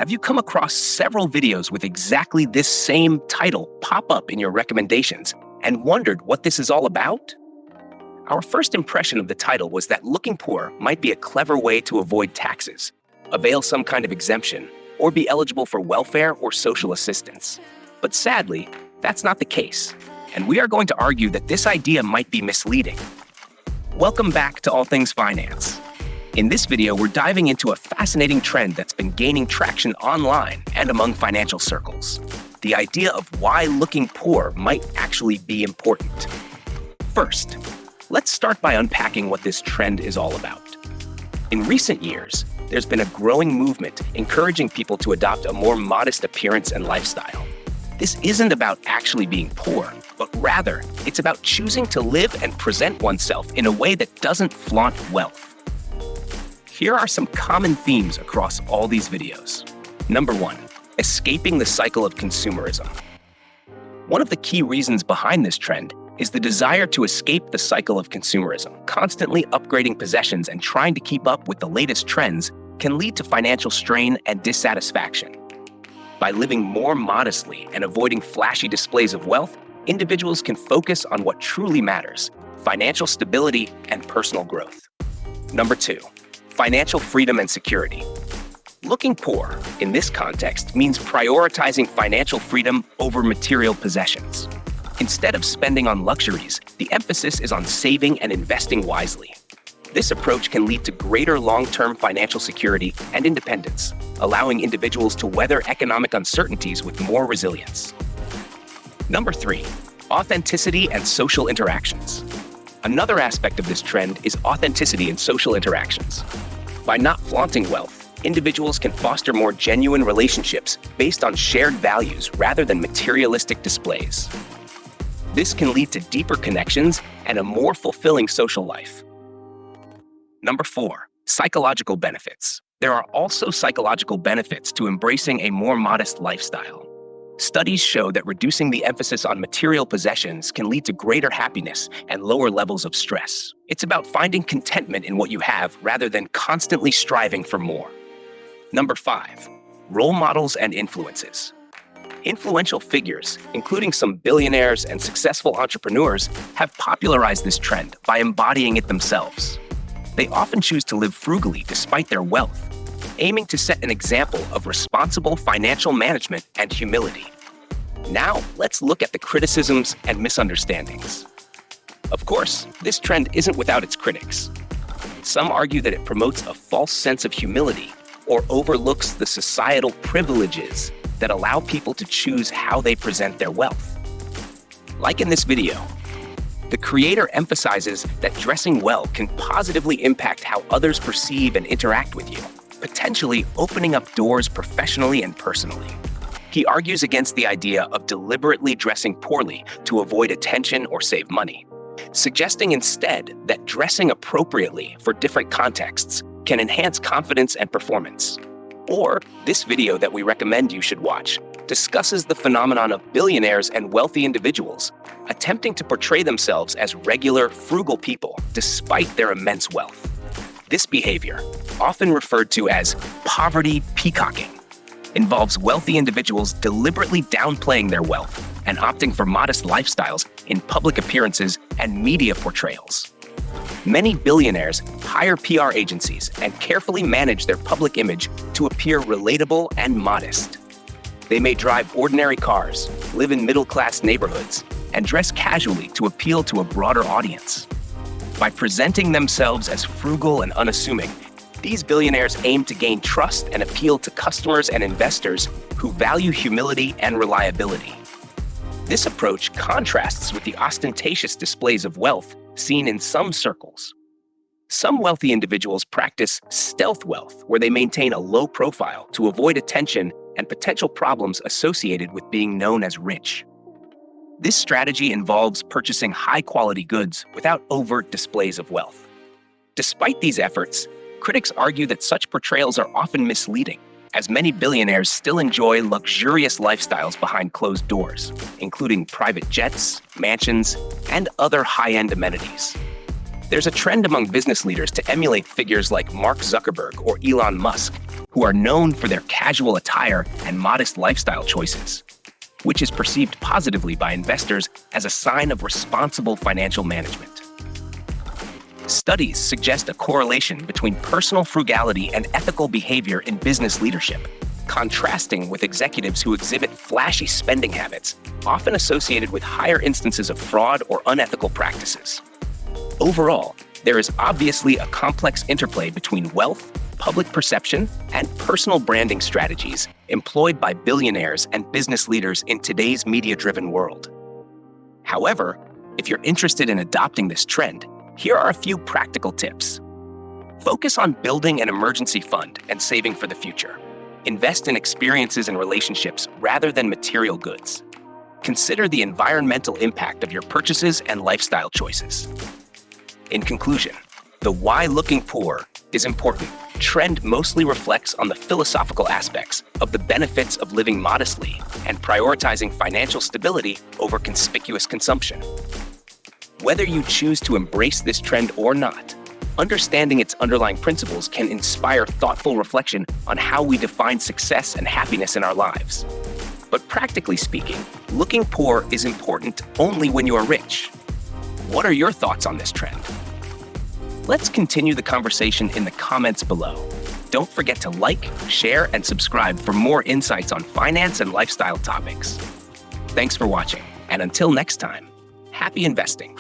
Have you come across several videos with exactly this same title pop up in your recommendations and wondered what this is all about? Our first impression of the title was that looking poor might be a clever way to avoid taxes, avail some kind of exemption, or be eligible for welfare or social assistance. But sadly, that's not the case, and we are going to argue that this idea might be misleading. Welcome back to All Things Finance. In this video, we're diving into a fascinating trend that's been gaining traction online and among financial circles. The idea of why looking poor might actually be important. First, let's start by unpacking what this trend is all about. In recent years, there's been a growing movement encouraging people to adopt a more modest appearance and lifestyle. This isn't about actually being poor, but rather, it's about choosing to live and present oneself in a way that doesn't flaunt wealth. Here are some common themes across all these videos. Number 1, escaping the cycle of consumerism. One of the key reasons behind this trend is the desire to escape the cycle of consumerism. Constantly upgrading possessions and trying to keep up with the latest trends can lead to financial strain and dissatisfaction. By living more modestly and avoiding flashy displays of wealth, individuals can focus on what truly matters: financial stability and personal growth. Number 2, financial freedom and security. Looking poor, in this context, means prioritizing financial freedom over material possessions. Instead of spending on luxuries, the emphasis is on saving and investing wisely. This approach can lead to greater long-term financial security and independence, allowing individuals to weather economic uncertainties with more resilience. Number 3, authenticity and social interactions. Another aspect of this trend is authenticity in social interactions. By not flaunting wealth, individuals can foster more genuine relationships based on shared values rather than materialistic displays. This can lead to deeper connections and a more fulfilling social life. Number 4, psychological benefits. There are also psychological benefits to embracing a more modest lifestyle. Studies show that reducing the emphasis on material possessions can lead to greater happiness and lower levels of stress. It's about finding contentment in what you have rather than constantly striving for more. Number 5, role models and influences. Influential figures, including some billionaires and successful entrepreneurs, have popularized this trend by embodying it themselves. They often choose to live frugally despite their wealth, aiming to set an example of responsible financial management and humility. Now, let's look at the criticisms and misunderstandings. Of course, this trend isn't without its critics. Some argue that it promotes a false sense of humility or overlooks the societal privileges that allow people to choose how they present their wealth. Like in this video, the creator emphasizes that dressing well can positively impact how others perceive and interact with you, potentially opening up doors professionally and personally. He argues against the idea of deliberately dressing poorly to avoid attention or save money, suggesting instead that dressing appropriately for different contexts can enhance confidence and performance. Or, this video that we recommend you should watch discusses the phenomenon of billionaires and wealthy individuals attempting to portray themselves as regular, frugal people despite their immense wealth. This behavior, often referred to as poverty peacocking, involves wealthy individuals deliberately downplaying their wealth and opting for modest lifestyles in public appearances and media portrayals. Many billionaires hire PR agencies and carefully manage their public image to appear relatable and modest. They may drive ordinary cars, live in middle-class neighborhoods, and dress casually to appeal to a broader audience. By presenting themselves as frugal and unassuming, these billionaires aim to gain trust and appeal to customers and investors who value humility and reliability. This approach contrasts with the ostentatious displays of wealth seen in some circles. Some wealthy individuals practice stealth wealth, where they maintain a low profile to avoid attention and potential problems associated with being known as rich. This strategy involves purchasing high-quality goods without overt displays of wealth. Despite these efforts, critics argue that such portrayals are often misleading, as many billionaires still enjoy luxurious lifestyles behind closed doors, including private jets, mansions, and other high-end amenities. There's a trend among business leaders to emulate figures like Mark Zuckerberg or Elon Musk, who are known for their casual attire and modest lifestyle choices, which is perceived positively by investors as a sign of responsible financial management. Studies suggest a correlation between personal frugality and ethical behavior in business leadership, contrasting with executives who exhibit flashy spending habits, often associated with higher instances of fraud or unethical practices. Overall, there is obviously a complex interplay between wealth, public perception, and personal branding strategies employed by billionaires and business leaders in today's media-driven world. However, if you're interested in adopting this trend, here are a few practical tips. Focus on building an emergency fund and saving for the future. Invest in experiences and relationships rather than material goods. Consider the environmental impact of your purchases and lifestyle choices. In conclusion, the why looking poor is important trend mostly reflects on the philosophical aspects of the benefits of living modestly and prioritizing financial stability over conspicuous consumption. Whether you choose to embrace this trend or not, understanding its underlying principles can inspire thoughtful reflection on how we define success and happiness in our lives. But practically speaking, looking poor is important only when you are rich. What are your thoughts on this trend? Let's continue the conversation in the comments below. Don't forget to like, share, and subscribe for more insights on finance and lifestyle topics. Thanks for watching, and until next time, happy investing.